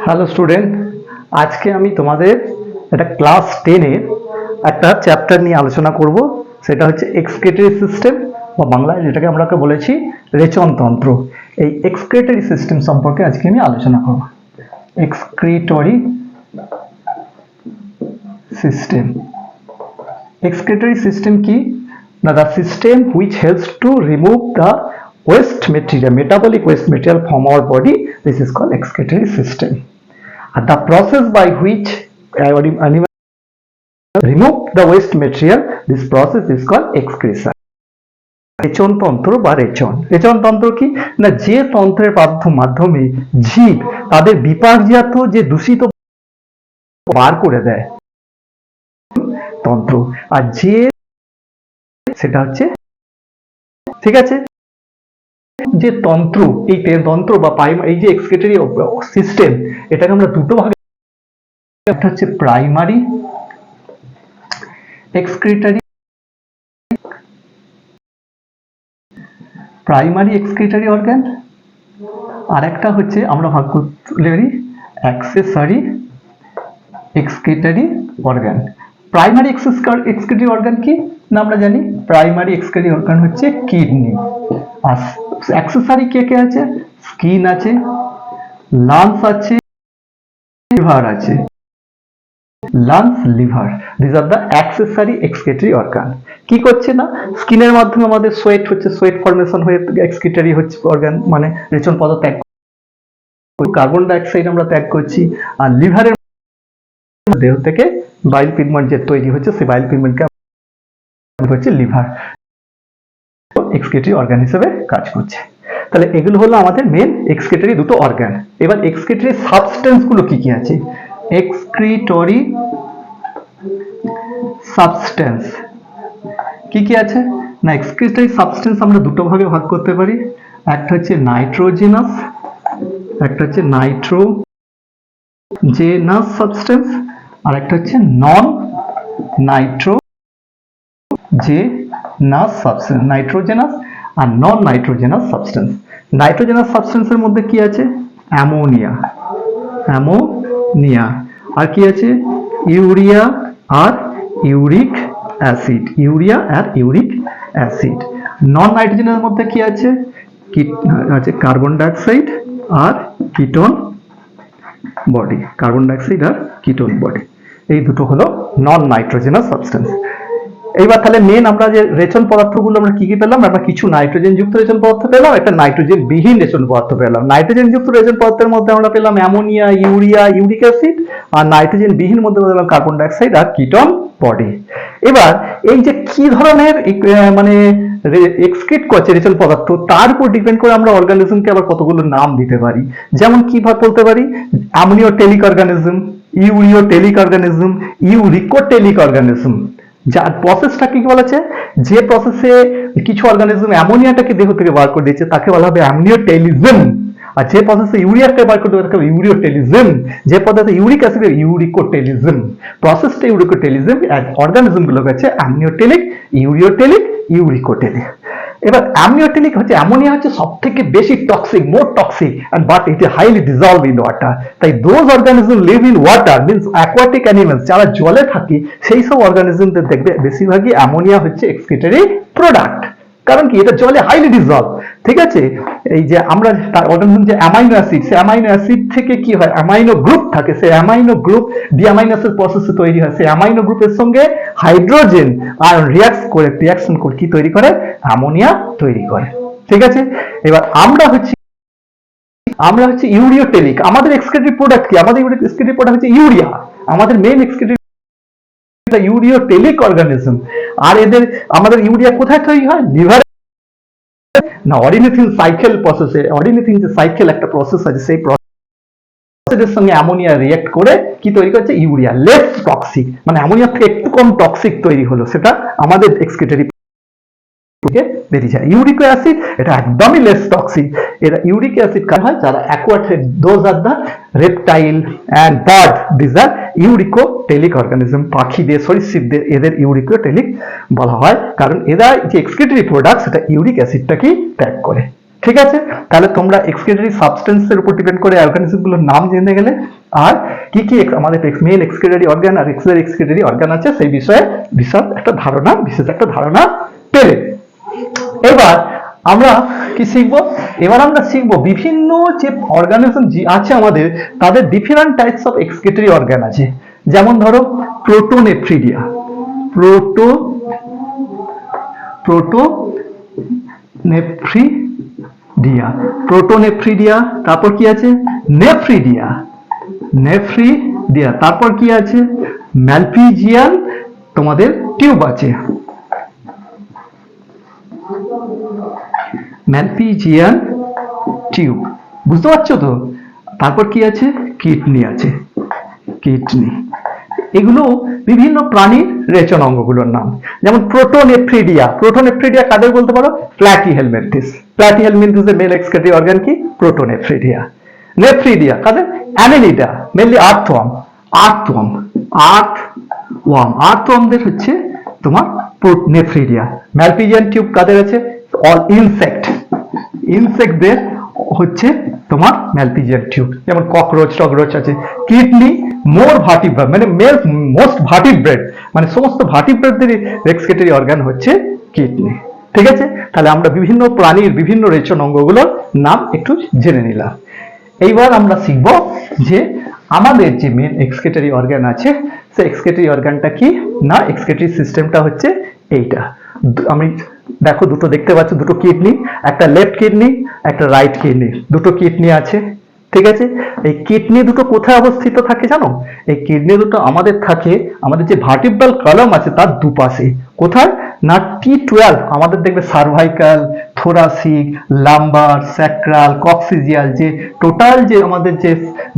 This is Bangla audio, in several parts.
হ্যালো স্টুডেন্ট, আজকে আমি তোমাদের একটা ক্লাস 10 এর একটা চ্যাপ্টার নিয়ে আলোচনা করব। সেটা হচ্ছে এক্সক্রিটরি সিস্টেম, বা বাংলায় যেটাকে আমরা বলেছি রেচনতন্ত্র। এই এক্সক্রিটরি সিস্টেম সম্পর্কে আজকে আমি আলোচনা করব। Excretory system. Excretory system কি? Now the system which helps to remove the waste material, metabolic waste material from our body, this is called excretory system. And the process by which animal remove the waste material, this process is called excretion. রেচনতন্ত্র বা রেচনতন্ত্র কি না, যে তন্ত্রের মাধ্যমে জীব তাদের বিপাকজাত যে দূষিত বার করে দেয় তন্ত্র, আর যে সেটা হচ্ছে, ঠিক আছে, যে তন্ত্র, এই তন্ত্র বা এই যে এক্সক্রিটরি সিস্টেম, এটাকে আমরা দুটো ভাগে, একটা হচ্ছে প্রাইমারি এক্সক্রিটরি, অর্গান, আর একটা হচ্ছে আমরা ভাগ করতে পারি accessory excretory organ. Primary excretory organ কি না আমরা জানি, প্রাইমারি এক্সক্রিটরি অর্গান হচ্ছে কিডনি, আর অ্যাক্সেসরি কে কে আছে, স্কিন আছে, লাংস আছে, লিভার আছে, lungs, liver, this are the accessory excretory organ. কি করছে না, স্কিনের মাধ্যমে আমাদের সোয়েট হচ্ছে, সোয়েট ফর্মেশন হয়ে এক্সক্রিটরি হচ্ছে অর্গান, মানে রেচন পদার্থ ত্যাগ, কার্বন ডাই অক্সাইড আমরা ত্যাগ করছি, আর লিভারের দেহ থেকে বাইল পিগমেন্ট যে তৈরি হচ্ছে, সেই বাইল পিগমেন্টকে হচ্ছে লিভার এক্সক্রিটরি অর্গান হিসেবে কাজ করছে। তাহলে এগুলো হলো আমাদের মেন এক্সক্রিটরি দুটো অর্গান। এবার এক্সক্রিটরি সাবস্টেন্স গুলো কি কি আছে, এক্সক্রিটরি সাবস্টেন্স কি কি আছে না, এক্সক্রিটরি সাবস্টেন্স আমরা দুটো ভাগে ভাগ করতে পারি, একটা হচ্ছে নাইট্রোজেনাস, একটা হচ্ছে নাইট্রোজেনাস সাবস্টেন্স, আর একটা হচ্ছে নন নাইট্রোজেনাস সাবস্টেন্স। নাইট্রোজেনাস আর নন নাইট্রোজেনাস সাবস্টেন্স। নাইট্রোজেনাস সাবস্টেন্সের মধ্যে কি আছে, অ্যামোনিয়া, আর কি আছে, ইউরিয়া আর ইউরিক অ্যাসিড, নন নাইট্রোজেনের মধ্যে কি আছে, কার্বন ডাই অক্সাইড আর কিটোন বডি, এই দুটো হলো নন নাইট্রোজেনাস সাবস্টেন্স। এইবার তাহলে মেন আমরা যে রেচন পদার্থগুলো আমরা কি কি পেলাম, আমরা কিছু নাইট্রোজেন যুক্ত রেচন পদার্থ পেলাম, একটা নাইট্রোজেন বিহীন রেচন পদার্থ পেলাম। নাইট্রোজেন যুক্ত রেচন পদার্থের মধ্যে আমরা পেলাম অ্যামোনিয়া, ইউরিয়া, ইউরিক অ্যাসিড, আর নাইট্রোজেন বিহীন মধ্যে পেলাম কার্বন ডাই অক্সাইড আর কিটোন বডি। এবার এই যে কি ধরনের মানে এক্সক্রিট করছে রেচন পদার্থ, তার উপর ডিপেন্ড করে আমরা অর্গানিজমকে আবার কতগুলো নাম দিতে পারি। যেমন কি বলতে পারি, অ্যামনিওটেলিক অর্গানিজম, ইউরিওটেলিক অর্গানিজম, ইউরিকোটেলিক অর্গানিজম। যার প্রসেসটা কি বলেছে, যে প্রসেসে কিছু অর্গানিজম অ্যামোনিয়াটাকে দেহ থেকে বার করে দিচ্ছে তাকে বলা হবে অ্যামনিওটেলিজম, আর যে প্রসেসে ইউরিয়াকে বার করতে তাকে ইউরিওটেলিজম, যে পদার্থে ইউরিক অ্যাসিড ইউরিকোটেলিজম। প্রসেসটা ইউরিকোটেলিজম, আর অর্গানিজম গুলো হচ্ছে অ্যামনিওটেলিক, ইউরিওটেলিক, ইউরিকোটেলিক। এবার অ্যামনিওটেলিক হচ্ছে, অ্যামোনিয়া হচ্ছে সবথেকে বেশি toxic, more toxic, and but it is highly dissolved in water. তাই those organisms live in water, means aquatic animals, যারা জলে থাকে সেই সব অর্গানিজমদের দেখবে বেশিরভাগই অ্যামোনিয়া হচ্ছে এক্সক্রিটরি প্রোডাক্ট। কারণ কি, এটা জলে হাইলি ডিজলভ, ঠিক আছে। এই যে আমরা তার অর্গানিজম যে অ্যামাইনো অ্যাসিড, সেই অ্যামাইনো অ্যাসিড থেকে কি হয়, অ্যামাইনো গ্রুপ থাকে, সেই অ্যামাইনো গ্রুপ ডিঅ্যামাইনাসের প্রসেসে তৈরি হয়, সেই অ্যামাইনো গ্রুপের সঙ্গে হাইড্রোজেন আর রিয়াকশন করে কি তৈরি করে, অ্যামোনিয়া তৈরি করে, ঠিক আছে। এবার আমরা হচ্ছে ইউরিওটেলিক। আমাদের এক্সক্রিটরি প্রোডাক্ট কি, আমাদের এক্সক্রিটরি প্রোডাক্ট হচ্ছে ইউরিয়া, আমাদের মেইন এক্সক্রিটরি ইউরিওটেলিক অর্গানিজম। আর আমাদের ইউরিয়া কোথায় তৈরি হয়, লিভার না, অরিনিথিন সাইকেল প্রসেসে, অরিনিথিন যে সাইকেল একটা প্রসেস আছে, সেই প্রসেসের সঙ্গে অ্যামোনিয়া রিঅ্যাক্ট করে কি তৈরি করছে, ইউরিয়া, লেস টক্সিক, মানে অ্যামোনিয়া থেকে একটু কম টক্সিক তৈরি হলো, সেটা আমাদের এক্সক্রিটরি বেরিয়ে যায়। ইউরিক অ্যাসিড এটা একদমই লেস টক্সিক। এটা ইউরিক অ্যাসিড কাজ হয় যারা aquatic, those are the reptile and bird, this are uricotelic organism. পাখিদের, সরীসৃপদের এদের ইউরিকোটেলিক বলা হয়, কারণ এরা যে এক্সক্রিটরি প্রোডাক্ট সেটা ইউরিক অ্যাসিডটাকে ত্যাগ করে, ঠিক আছে, তাহলে তোমরা এক্সক্রিটরি সাবস্টেন্সের উপর ডিপেন্ড করে অর্গানিজমগুলোর নাম জেনে গেলে, আর কি কি আমাদের মেল এক্সক্রিটরি অর্গান আর এক্সিলারি এক্সক্রিটরি অর্গান আছে সেই বিষয়ে বিশেষ একটা ধারণা পেলে। এবার আমরা কি শিখবো? এবার আমরা শিখবো বিভিন্ন যে অর্গানিজম আছে আমাদের, তাদের different types of excretory organ আছে। যেমন ধরো প্রোটোনেফ্রিডিয়া, প্রোটোনেফ্রিডিয়া, তারপর কি আছে নেফ্রিডিয়া, তারপর কি আছে ম্যালপিজিয়ান তোমাদের টিউব আছে, ম্যালপিজিয়ান টিউব, বুঝতে পারছো তো? তারপর কি আছে কিডনি আছে, এগুলো বিভিন্ন প্রাণীর রেচন অঙ্গগুলোর নাম। যেমন প্রোটোনেফ্রিডিয়া কাদের বলতে পারো? প্ল্যাটিহেলমিনথিস এর মেল এক্সক্রিটরি অর্গান কি? প্রোটোনেফ্রিডিয়া। নেফ্রিডিয়া কাদের? অ্যানেলিডা, মেনলি আর্থওয়ার্মদের হচ্ছে তোমার নেফ্রিডিয়া। ম্যালপিজিয়ান টিউব কাদের আছে? অল ইনসেক্টদের হচ্ছে তোমার ম্যালপিজিয়ান টিউব, যেমন ককরোচ আছে। কিডনি মোস্ট ভার্টিব্রেট, মানে সমস্ত ভার্টিব্রেটদের এক্সক্রিটরি অর্গান হচ্ছে কিডনি। ঠিক আছে, তাহলে আমরা বিভিন্ন প্রাণীর বিভিন্ন রেচন অঙ্গগুলোর নাম একটু জেনে নিলাম। এইবার আমরা শিখব যে আমাদের যে মেন এক্সক্রিটরি অর্গান আছে, সেই এক্সক্রিটরি অর্গানটা কি না, এক্সক্রিটরি সিস্টেমটা হচ্ছে এইটা। আমি দেখো দুটো দেখতে পাচ্ছ, দুটো কিডনি, একটা লেফট কিডনি একটা রাইট কিডনি, দুটো কিডনি আছে। ঠিক আছে, এই কিডনি দুটো কোথায় অবস্থিত থাকে জানো? এই কিডনি দুটো আমাদের থাকে আমাদের যে ভার্টিব্রাল কলাম আছে তার দুপাশে। কোথায় না T12, আমাদের দেখবে সার্ভাইকাল, থোরাসিক, লাম্বার, স্যাক্রাল, কক্সিজিয়াল, যে টোটাল যে আমাদের যে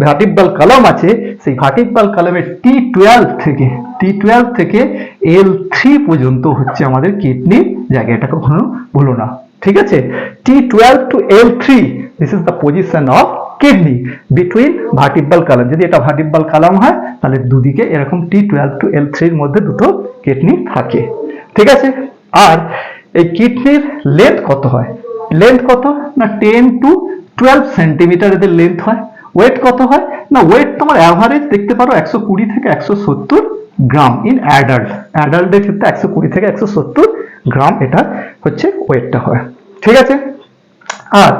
ভার্টিব্রাল কলাম আছে, সেই ভার্টিব্রাল কলামের T12 থেকে L3 পর্যন্ত হচ্ছে আমাদের কিডনি জায়গা, এটা কখনো ভুলো না। ঠিক আছে, T12 to L3, this is the position of kidney between vertebral column. যদি এটা ভার্টিব্রাল কলাম হয় তাহলে দুদিকে এরকম T12 to L3 এর মধ্যে দুটো কিডনি থাকে। ঠিক আছে, আর এই কিডনির লেন্থ কত হয়? না 10 to 12 সেন্টিমিটার এদের লেন্থ হয়। ওয়েট কত হয় না, ওয়েট তোমার অ্যাভারেজ দেখতে পারো 120 থেকে 170 গ্রাম ইন অ্যাডাল্টদের ক্ষেত্রে 120 থেকে 170 গ্রাম এটা হচ্ছে ওয়েটটা হয়। ঠিক আছে, আর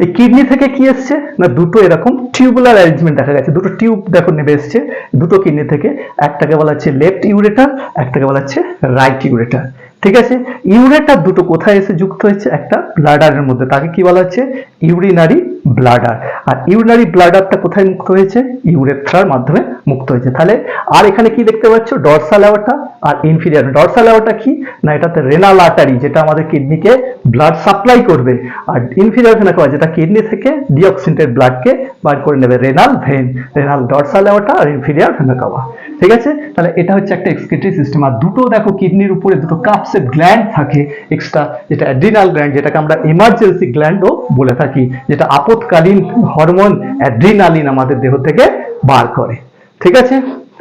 এই কিডনি থেকে কি এসছে না, দুটো এরকম টিউবুলার অ্যারেঞ্জমেন্ট দেখা গেছে, দুটো টিউব দেখো নেমে এসছে দুটো কিডনি থেকে, একটাকে বলা হচ্ছে লেফট ইউরেটার, একটাকে বলা হচ্ছে রাইট ইউরেটার। ঠিক আছে, ইউরেটার দুটো কোথায় এসে যুক্ত হচ্ছে? একটা ব্লাডারের মধ্যে, তাকে কি বলা হচ্ছে? Urinary bladder. আর ইউরিনারি ব্লাডারটা কোথায় মুক্ত হয়েছে? ইউরেথ্রার মাধ্যমে মুক্ত হয়েছে। তাহলে আর এখানে কি দেখতে পাচ্ছ? ডরসাল অ্যাওর্টা আর ইনফিরিয়র। ডরসাল অ্যাওর্টা কি না, এটাতে রেনাল আর্টারি, যেটা আমাদের কিডনিকে ব্লাড সাপ্লাই করবে, আর ইনফিরিয়র ভেনা কাভা, যেটা কিডনি থেকে ডিঅক্সিনেটেড ব্লাডকে বার করে নেবে, renal vein. Renal dorsal aorta আর ইনফিরিয়র ভেনা কাভা। ঠিক আছে, তাহলে এটা হচ্ছে একটা এক্সক্রিটরি সিস্টেম। আর দুটো দেখো কিডনির উপরে দুটো কাপসেপ গ্ল্যান্ড থাকে এক্সট্রা, যেটা অ্যাড্রিনাল গ্ল্যান্ড, যেটাকে আমরা ইমার্জেন্সি গ্ল্যান্ডও বলে থাকি, যেটা আপদকালীন হরমোন অ্যাড্রিনালিন আমাদের দেহ থেকে বার করে। ঠিক আছে,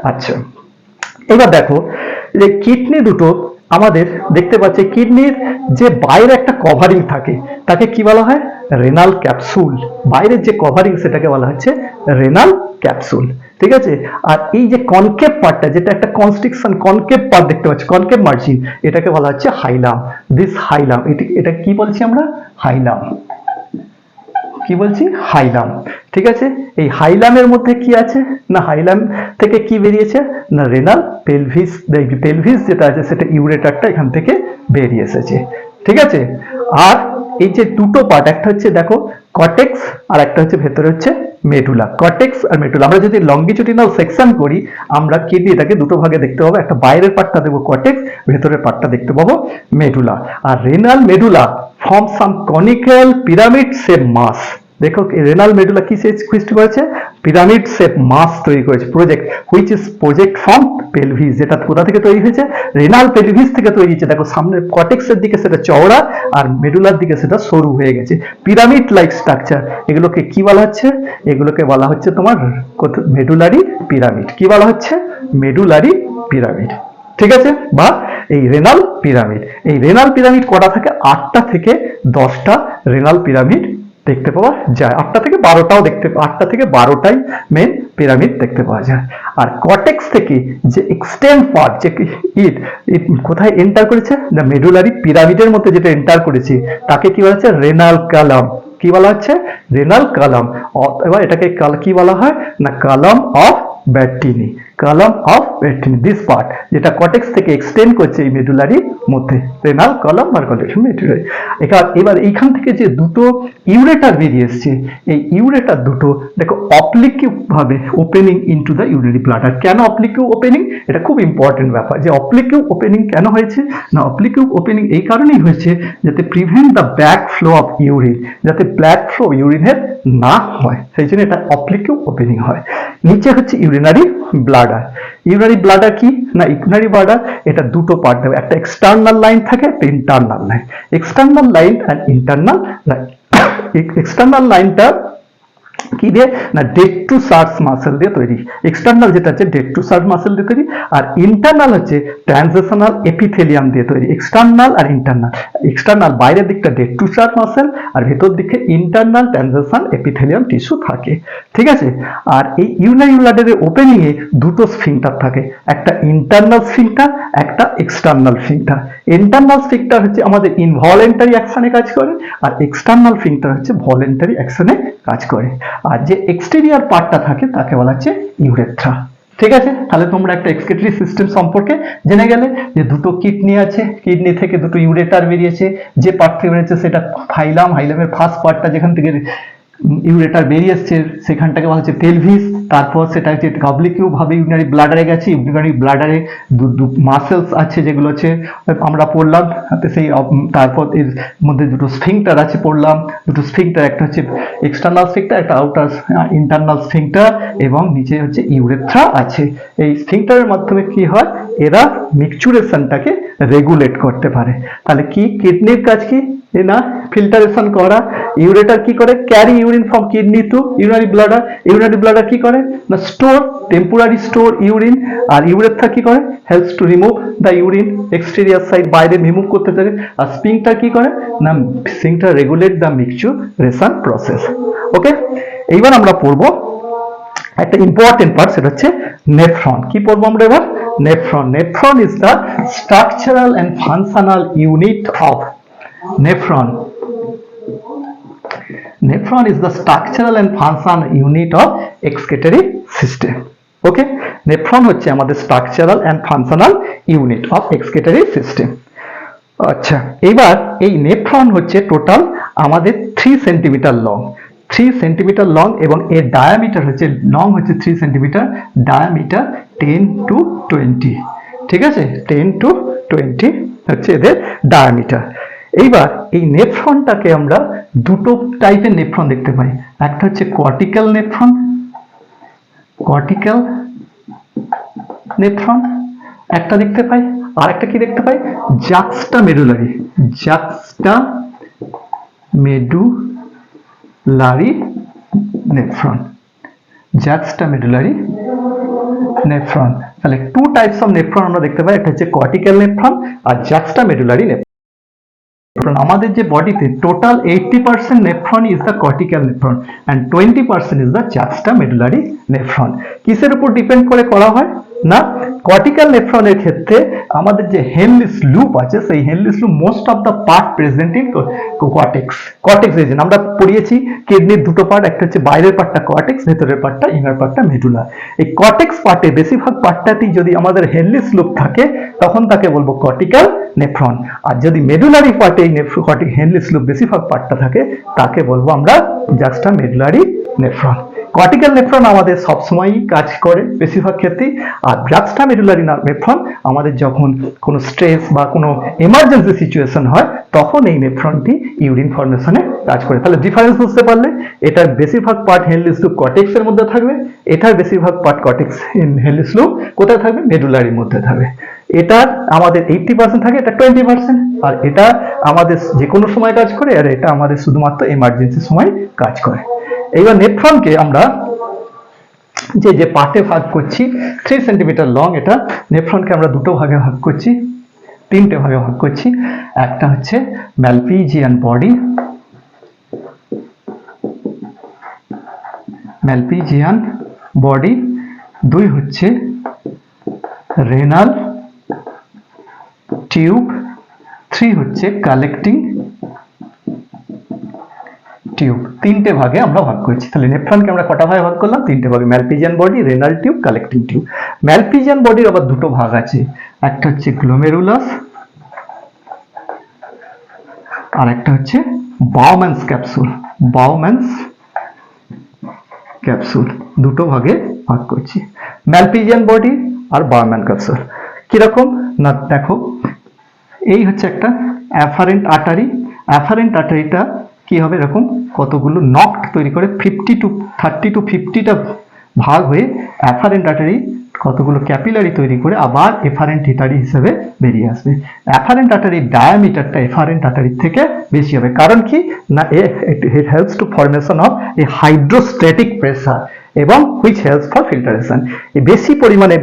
আচ্ছা এবার দেখো যে কিডনি দুটো আমাদের দেখতে পাচ্ছি, কিডনির যে বাইরে একটা কভারিং থাকে তাকে কি বলা হয়? Renal capsule. বাইরের যে কভারিং সেটাকে বলা হচ্ছে রেনাল ক্যাপসুল। ঠিক আছে, আর এই যে কনকেভ পার্টটা, যেটা একটা কনস্ট্রিকশন কনকেভ পার্ট দেখতে পাচ্ছি, কনকেভ মার্জিন, এটাকে বলা হচ্ছে হাইলাম। দিস হাইলাম, এটা কি বলছি আমরা? হাইলাম। কি বলছি? হাইলাম। ঠিক আছে, এই হাইলামের মধ্যে কি আছে না, হাইলাম থেকে কি বেরিয়েছে না, রেনাল পেলভিস। পেলভিস যেটা আছে সেটা ইউরেটারটা এখান থেকে বেরিয়ে এসেছে। ঠিক আছে, আর এই যে দুটো পার্ট, একটা হচ্ছে দেখো কর্টেক্স আর একটা হচ্ছে ভেতরে হচ্ছে মেডুলা। কর্টেক্স আর মেডুলা, আমরা যদি লংগিটিউডিনাল সেকশন করি আমরা কিডনিটাকে দুটো ভাগে দেখতে পাবো, একটা বাইরের পার্টটা দেখবো কর্টেক্স, ভেতরের পার্টটা দেখতে পাবো মেডুলা। আর রেনাল মেডুলা ফর্ম সাম কনিক্যাল পিরামিড শেপ মাস। দেখো রেনাল মেডুলা কি সৃষ্টি করেছে? পিরামিড শেপ মাস তৈরি করেছে, which is project from pelvis. যেটা কোথা থেকে তৈরি হয়েছে? রেনাল পেলভিস থেকে তৈরি হয়েছে। দেখো সামনে কর্টেক্সের দিকে সেটা চওড়া আর মেডুলার দিকে সেটা সরু হয়ে গেছে, পিরামিড লাইক স্ট্রাকচার। এগুলোকে কি বলা হচ্ছে? এগুলোকে বলা হচ্ছে তোমার মেডুলারি পিরামিড। কি বলা হচ্ছে? Medullary pyramid. ঠিক আছে, বা এই রেনাল পিরামিড। এই রেনাল পিরামিড কটা থাকে? 8টা থেকে 10টা রেনাল পিরামিড দেখতে পাওয়া যায়। 8টা থেকে 12টাও দেখতে, 8টা থেকে 12টাই মেন পিরামিড দেখতে পাওয়া যায়। আর কর্টেক্স থেকে যে এক্সটেন্ড পার্ট, যে ইট কোথায় এন্টার করেছে, না মেডুলারি পিরামিডের মধ্যে যেটা এন্টার করেছে তাকে কি বলা হচ্ছে? Renal column. কি বলা হচ্ছে? Renal column. এবার এটাকে কি বলা হয়? না column of Bertini. Column of Bertini, this part যেটা কর্টেক্স থেকে এক্সটেন্ড করছে এই মেডুলারি মধ্যে, রেনাল কলাম আর কর্টেক্স মেডুলারি। এবার এইখান থেকে যে দুটো ইউরেটার বেরিয়ে এসছে, এই ইউরেটার দুটো দেখো অবলিকিউ ভাবে opening into the urinary bladder. কেন অবলিকিউ ওপেনিং? এটা খুব ইম্পর্টেন্ট ব্যাপার যে অবলিকিউ ওপেনিং কেন হয়েছে, না অবলিকিউ ওপেনিং এই কারণেই হয়েছে যাতে prevent the back flow of urine, যাতে ব্যাক ফ্লো ইউরিনের না হয়, সেই জন্য এটা অবলিকিউ ওপেনিং হয়। নিচে হচ্ছে ইউরিনারি ব্লাডার। ইউরিনারি ব্লাডার কি, না ইউরিনারি ব্লাডার এটা দুটো পার্ট দেবে, একটা এক্সটার্নাল লাইন থাকে, একটা ইন্টারনাল লাইন। এক্সটার্নাল লাইন আর ইন্টারনাল লাইন। এক্সটার্নাল লাইনটা কি দিয়ে, না ডেড টু সার্চ মাসেল দিয়ে তৈরি। এক্সটার্নাল যেটা আছে ডেড টু সার্চ মাসেল দিয়ে তৈরি, আর ইন্টারনাল হচ্ছে ট্রানজিশনাল এপিথেলিয়াম দিয়ে তৈরি। এক্সটার্নাল আর ইন্টারনাল, এক্সটার্নাল বাইরের দিকটা ডেড টু সার্চ মাসেল আর ভেতর দিকে ইন্টারনাল ট্রানজিশনাল এপিথেলিয়াম টিস্যু থাকে, ঠিক আছে। আর এই ইউরিনারি ব্লাডারের ওপেনিং এ দুটো স্ফিংটার থাকে, একটা ইন্টারনাল স্ফিংটার, একটা এক্সটার্নাল স্ফিংটার। ইন্টারনাল স্ফিংটার হচ্ছে আমাদের ইনভলেন্টারি অ্যাকশনে কাজ করে, আর এক্সটার্নাল স্ফিংটার হচ্ছে ভলেন্টারি অ্যাকশনে কাজ করে। আর যে এক্সটেরিয়র পার্টটা থাকে তাকে বলা হচ্ছে ইউরেথ্রা, ঠিক আছে। তাহলে তোমরা একটা এক্সক্রিটরি সিস্টেম সম্পর্কে জেনে গেলে যে দুটো কিডনি আছে, কিডনি থেকে দুটো ইউরেটার বেরিয়েছে, যে পার্ট থেকে বেরিয়েছে সেটা ফাইলাম, হাইলামের ফার্স্ট পার্টটা যেখান থেকে ইউরেটার বেরিয়ে এসছে সেখানটাকে বলা হচ্ছে পেলভিস। তারপর সেটা হচ্ছে অবলিকিউ ভাবে ইউরিনারি ব্লাডারে গেছে, ইউরিনারি ব্লাডারে মাসেলস আছে যেগুলো হচ্ছে আমরা পড়লাম, সেই তারপর এর মধ্যে দুটো স্ফিংটার আছে পড়লাম, দুটো স্ফিংটার, একটা হচ্ছে এক্সটার্নাল স্ফিংটার, একটা আউটার ইন্টারনাল স্ফিংটার, এবং নিচে হচ্ছে ইউরেথ্রা আছে। এই স্ফিংটারের মাধ্যমে কি হয়, এরা মিক্সচুরেশনটাকে রেগুলেট করতে পারে। তাহলে কি কিডনির কাজ কি, না ফিল্টারেশন করা। ইউরেটার কি করে, carry urine from kidney to urinary bladder. Urinary bladder কি করে, না স্টোর, টেম্পোরারি স্টোর ইউরিন। আর ইউরেথ্রা কি করে, helps to remove the urine, exterior side বাইরে রিমুভ করতে থাকে। আর স্ফিংটার কি করে, না sphincter regulate the micturition process. Okay, এইবার আমরা পড়বো একটা ইম্পর্টেন্ট পার্ট, সেটা হচ্ছে নেফ্রন। কি পড়বো আমরা এবার, nephron. Nephron is the structural and functional unit of nephron. Nephron is the structural and functional unit of excretory system. Okay, nephron হচ্ছে আমাদের structural and functional unit of excretory system. আচ্ছা, এবার এই নেফ্রন হচ্ছে টোটাল আমাদের 3 সেন্টিমিটার লং, 3 সেন্টিমিটার লং, এবং এর ডায়ামিটার হচ্ছে, লং হচ্ছে 3 সেন্টিমিটার, ডায়ামিটার 10 to 20, ঠিক আছে, 10 to 20 হচ্ছে এদের ডায়ামিটার। এইবার এই নেফ্রনটাকে আমরা দুটো টাইপের নেফ্রন দেখতে পাই, একটা হচ্ছে কর্টিক্যাল নেফ্রন, কর্টিক্যাল নেফ্রন একটা দেখতে পাই, আর একটা কি দেখতে পাই, juxtamedullary, juxtamedullary nephron, juxtamedullary nephron. তাহলে 2 টাইপস অফ নেফ্রন আমরা দেখতে পাই, একটা হচ্ছে কর্টিক্যাল নেফ্রন আর জাক্সটা মেডুলারি নেফ্রন। আমাদের যে বডিতে total 80% nephron is the cortical nephron and 20% is the juxtamedullary nephron. কিসের উপর ডিপেন্ড করে করা হয়, না কর্টিক্যাল নেফ্রনের ক্ষেত্রে আমাদের যে হেনলিস লুপ আছে, সেই Henle's loop most of the part present in cortex. Cortex reason আমরা পড়িয়েছি কিডনির দুটো পার্ট, একটা হচ্ছে বাইরের পার্টটা কর্টেক্স, ভেতরের পার্টটা ইনার পার্টটা মেডুলা। এই কর্টেক্স পার্টে বেশিরভাগ পার্টটাতেই যদি আমাদের হেনলিস লুপ থাকে তখন তাকে বলবো কর্টিক্যাল নেফ্রন, আর যদি মেডুলারি পার্টে এই হেনলিস লুপ বেশিরভাগ পার্টটা থাকে তাকে বলবো আমরা জাক্সটা মেডুলারি নেফ্রন। কর্টিক্যাল নেফ্রন আমাদের সবসময়ই কাজ করে বেশিরভাগ ক্ষেত্রেই, আর জাক্সটা মেডুলারি নেফ্রন আমাদের যখন কোনো স্ট্রেস বা কোনো এমার্জেন্সি সিচুয়েশন হয় তখন এই নেফ্রনটি ইউরিন ফর্মেশনে কাজ করে। তাহলে ডিফারেন্স বুঝতে পারলে, এটার বেশিরভাগ পার্ট হেনলিস লুপ কর্টেক্সের মধ্যে থাকবে, এটার বেশিরভাগ পার্ট কর্টেক্স হেনলিস লুপ কোথায় থাকবে, মেডুলারির মধ্যে থাকবে। এটা আমাদের 80% থাকে, এটা 20%, আর এটা আমাদের যে কোনো সময় কাজ করে, আর এটা আমাদের শুধুমাত্র এমার্জেন্সি সময় কাজ করে। এইবার নেফ্রনকে আমরা যে পার্টে ভাগ করছি, 3 সেন্টিমিটার লং, এটা নেফ্রনকে আমরা দুটো ভাগে ভাগ করছি, তিনটে ভাগে ভাগ করছি। একটা হচ্ছে ম্যালপিজিয়ান বডি, দুই হচ্ছে রেনাল টিউব, 3 হচ্ছে কালেক্টিং টিউব। তিনটে ভাগে আমরা ভাগ করেছি। তাহলে নেফ্রনকে আমরা কটা ভাগে ভাগ করলাম? তিনটে ভাগে, Malpighian body, renal tube, collecting tube. Malpighian বডির আবার দুটো ভাগ আছে, একটা হচ্ছে গ্লোমেরুলাস আর একটা হচ্ছে বাউম্যানস ক্যাপসুল। দুটো ভাগে ভাগ করছি, ম্যালপিজিয়ান বডি আর বাউম্যান ক্যাপসুল। কিরকম না দেখো, এই হচ্ছে একটা অ্যাফারেন্ট আর্টারিটা কি হবে, এরকম কতগুলো নক্ট তৈরি করে 30 to 50টা ভাগ হয়ে অ্যাফারেন্ট আর্টারি কতগুলো ক্যাপিলারি তৈরি করে আবার এফারেন্ট আর্টারি হিসেবে বেরিয়ে আসবে। অ্যাফারেন্ট আর্টারির ডায়ামিটারটা এফারেন্ট আর্টারির থেকে বেশি হবে। কারণ কি না, it helps to formation of a hydrostatic pressure এবং which helps for filtration। এই বেশি পরিমাণে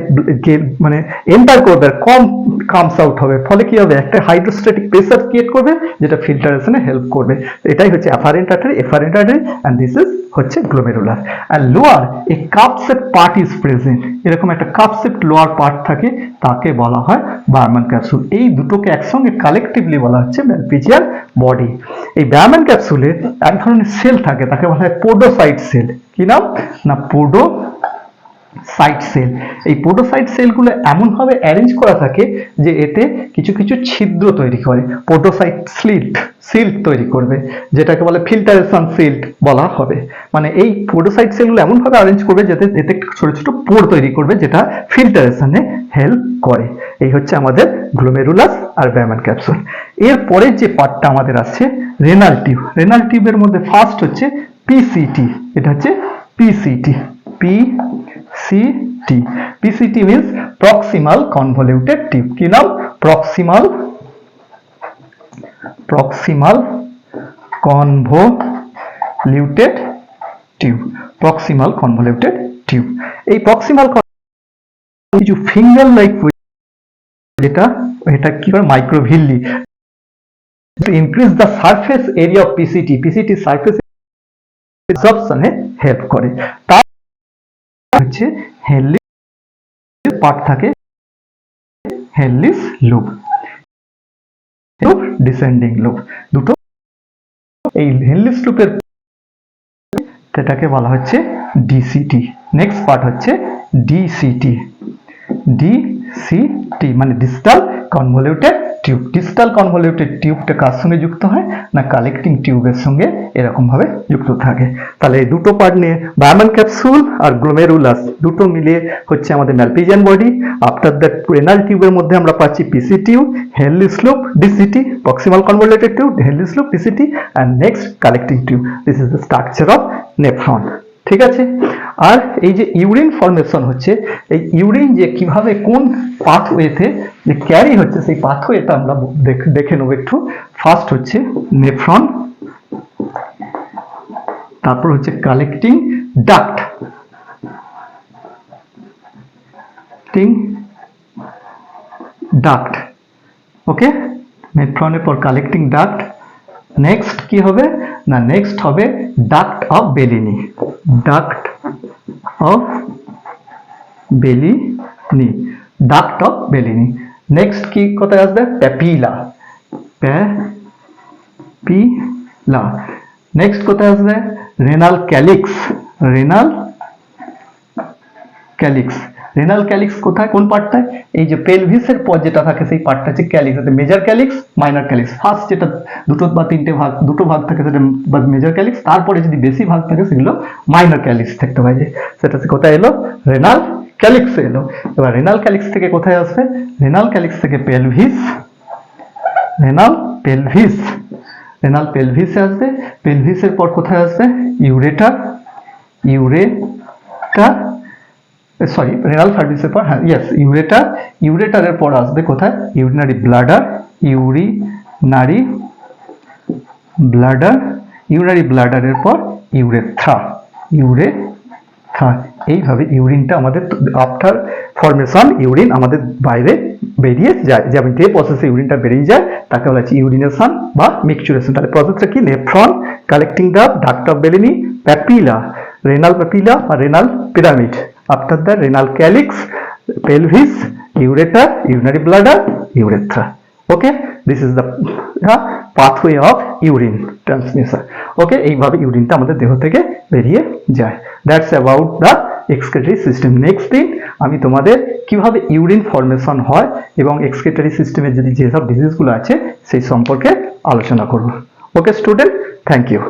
মানে এন্টার করবে, কম কামস আউট হবে, ফলে কি হবে, একটা হাইড্রোস্ট্যাটিক প্রেসার ক্রিয়েট করবে যেটা ফিল্টারেশনে হেল্প করবে। এটাই হচ্ছে afferent artery and this is হচ্ছে গ্লোমেরুলার। আর lower a cup shape part is present, এরকম একটা কাপ শেপ লোয়ার পার্ট থাকে, তাকে বলা হয় বার্মান ক্যাপসুল। এই দুটোকে একসঙ্গে কালেকটিভলি বলা হচ্ছে ম্যালপিজিয়ান বডি। এই বার্মান ক্যাপসুলে এক ধরনের সেল থাকে, তাকে বলা হয় পোডোসাইট সেল। কি নাম না, পোডোসাইট সেল। এই পোডোসাইট সেলগুলো এমন ভাবে অ্যারেঞ্জ করা থাকে যে এতে কিছু কিছু ছিদ্র তৈরি করে, পোডোসাইট সিল্ট তৈরি করবে, যেটাকে বলে ফিল্টারেশন সিল্ট বলা হবে। মানে এই পোডোসাইট সেলগুলো এমন ভাবে অ্যারেঞ্জ করবে যাতে এতে ছোট ছোট পোর তৈরি করবে, যেটা ফিল্টারেশনে হেল্প করে। এই হচ্ছে আমাদের গ্লোমেরুলাস আর বার্মান ক্যাপসুল। এর পরের যে পার্টটা আমাদের আছে রেনাল টিউবের মধ্যে ফার্স্ট হচ্ছে পিসিটি। এটা হচ্ছে PCT means proximal convoluted tube। কি নাম? proximal convoluted tube। এই proximal কিছু ফিঙ্গার লাইক, এটা কি করে, microvilli, to increase the surface area of PCT surface absorption A help করে। তার হচ্ছে হেনলিস পার্ট থাকে, হেনলিস লুপ, ডিসেন্ডিং লুপ দুটো। এই হেনলিস লুপের এটাকে বলা হচ্ছে ডিসিটি। নেক্সট পার্ট হচ্ছে ডিসিটি মানে distal convoluted tube. Distal convoluted টিউবটা কার সঙ্গে যুক্ত হয় না, কালেক্টিং টিউবের সঙ্গে এরকম ভাবে যুক্ত থাকে। তাহলে এই দুটো পার্ট নিয়ে বার্মান ক্যাপসুল আর গ্লোমেরুলাস দুটো মিলিয়ে হচ্ছে আমাদের Malpighian body. After that renal টিউবের মধ্যে আমরা পাচ্ছি PC tube, Henle's loop, DCT, proximal convoluted tube, Henle's loop, DCT and next collecting tube. This is the structure of nephron. ঠিক আছে। আর এই যে ইউরিন ফর্মেশন হচ্ছে, এই ইউরিন যে কিভাবে কোন পাথওয়েতে যে ক্যারি হচ্ছে, সেই পাথওয়েটা আমরা দেখে নেব একটু। ফার্স্ট হচ্ছে নেফ্রন, তারপর হচ্ছে কালেক্টিং ডাক্ট, ওকে, নেফ্রনের পর কালেক্টিং ডাক্ট। নেক্সট কি হবে না, নেক্সট হবে ডাক্ট অফ বেলিনি। নেক্সট কি কোথায় আসবে, প্যাপিলা। নেক্সট কোথায় আসবে, রেনাল ক্যালিক্স কোথায়, কোন পার্টটায়, এই যে পেলভিসের পর যেটা থাকে সেই পার্টটা হচ্ছে calyx. Major calyx, minor calyx. First যেটা দুটো বা তিনটে ভাগ, দুটো ভাগ থাকে সেটা মেজর ক্যালিক্স, তারপরে যদি বেশি ভাগ থাকে সেগুলো মাইনর ক্যালিক্স থাকতে পারে। সেটা কোথায় এলো, রেনাল ক্যালিক্সে এলো। এবার রেনাল ক্যালিক্স থেকে কোথায় আসবে, রেনাল ক্যালিক্স থেকে রেনাল পেলভিসে আসবে। পেলভিসের পর কোথায় আসবে, রেনাল সার্ভিসের পর ইউরেটারের পর আসবে কোথায়, ইউরিনারি ব্লাডারের পর ইউরেথ্রা। এইভাবে ইউরিনটা আমাদের আফটার ফর্মেশন ইউরিন আমাদের বাইরে বেরিয়ে যায়, যেমন যে প্রসেসে ইউরিনটা বেরিয়ে যায় তাকে বলা হচ্ছে ইউরিনেশন বা মিক্সচুরেশন। তাহলে প্রসেসটা কি? Nephron, collecting the duct of Bellini, papilla, renal papilla or renal pyramid, after the renal calyx, pelvis, ureter, urinary bladder, urethra. Okay, this is the pathway of urine transmission. Okay, এইভাবে ইউরিনটা আমাদের দেহ থেকে বেরিয়ে যায়। That's about the excretory system. Next thing, আমি তোমাদের কিভাবে ইউরিন ফর্মেশন হয় এবং এক্সক্রিটরি সিস্টেমের যদি যেসব ডিজিজগুলো আছে সেই সম্পর্কে আলোচনা করব। Okay student, thank you.